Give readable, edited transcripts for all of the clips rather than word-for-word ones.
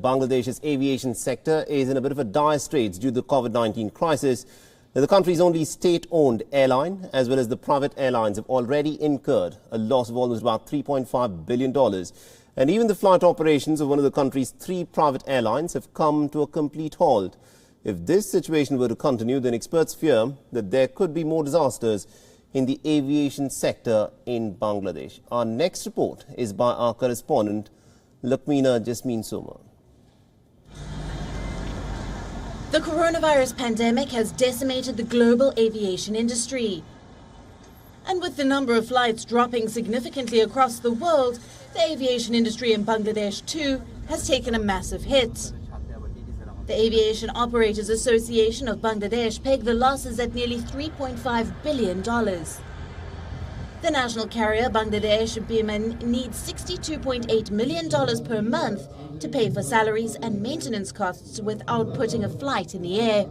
Bangladesh's aviation sector is in a bit of a dire straits due to the COVID-19 crisis. The country's only state-owned airline, as well as the private airlines, have already incurred a loss of almost about $3.5 billion. And even the flight operations of one of the country's 3 private airlines have come to a complete halt. If this situation were to continue, then experts fear that there could be more disasters in the aviation sector in Bangladesh. Our next report is by our correspondent, Lakmeena Jasmine Soma. The coronavirus pandemic has decimated the global aviation industry. And with the number of flights dropping significantly across the world, the aviation industry in Bangladesh too has taken a massive hit. The Aviation Operators Association of Bangladesh pegged the losses at nearly $3.5 billion. The national carrier Bangladesh Biman needs $62.8 million per month to pay for salaries and maintenance costs without putting a flight in the air.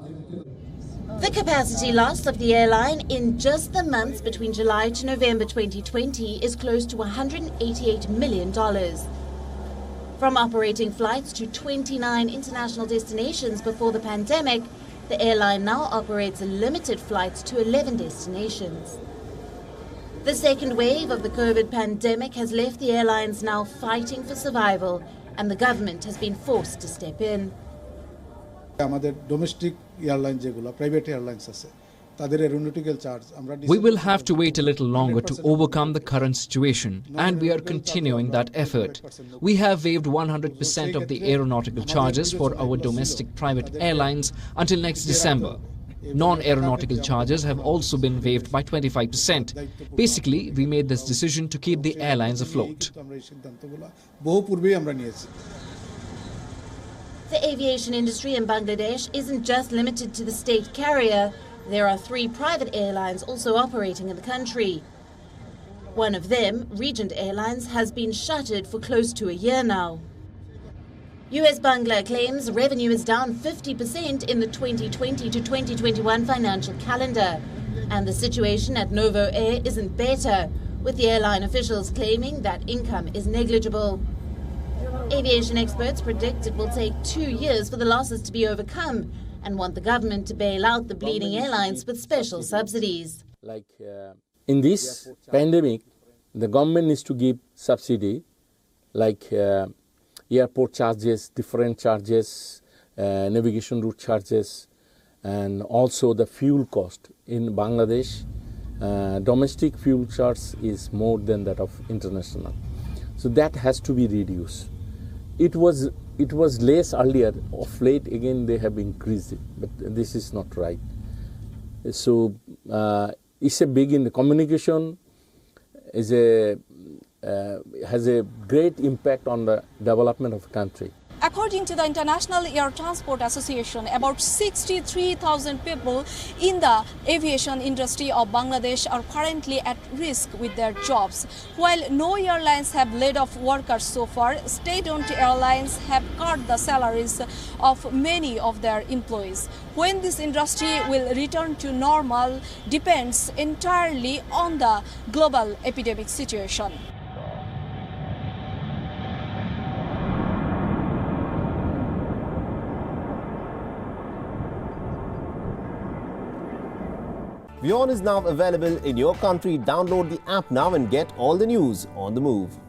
The capacity loss of the airline in just the months between July to November 2020 is close to $188 million. From operating flights to 29 international destinations before the pandemic, the airline now operates limited flights to 11 destinations. The second wave of the COVID pandemic has left the airlines now fighting for survival, and the government has been forced to step in. Domestic airlines, private airlines, we will have to wait a little longer to overcome the current situation, and we are continuing that effort. We have waived 100% of the aeronautical charges for our domestic private airlines until next December. Non-aeronautical charges have also been waived by 25%. Basically, we made this decision to keep the airlines afloat. The aviation industry in Bangladesh isn't just limited to the state carrier. There are 3 private airlines also operating in the country. One of them, Regent Airlines, has been shuttered for close to a year now. US Bangla claims revenue is down 50% in the 2020 to 2021 financial calendar. And the situation at Novo Air isn't better, with the airline officials claiming that income is negligible. Aviation experts predict it will take 2 years for the losses to be overcome and want the government to bail out the bleeding airlines with special subsidies. In this pandemic, the government needs to give subsidy like airport charges, different charges, navigation route charges, and also the fuel cost. In Bangladesh, domestic fuel charge is more than that of international. So that has to be reduced. It was less earlier. Of late, again, they have increased it, but this is not right. So it's a big in the communication is has a great impact on the development of the country. According to the International Air Transport Association, about 63,000 people in the aviation industry of Bangladesh are currently at risk with their jobs. While no airlines have laid off workers so far, state-owned airlines have cut the salaries of many of their employees. When this industry will return to normal depends entirely on the global epidemic situation. WION is now available in your country. Download the app now and get all the news on the move.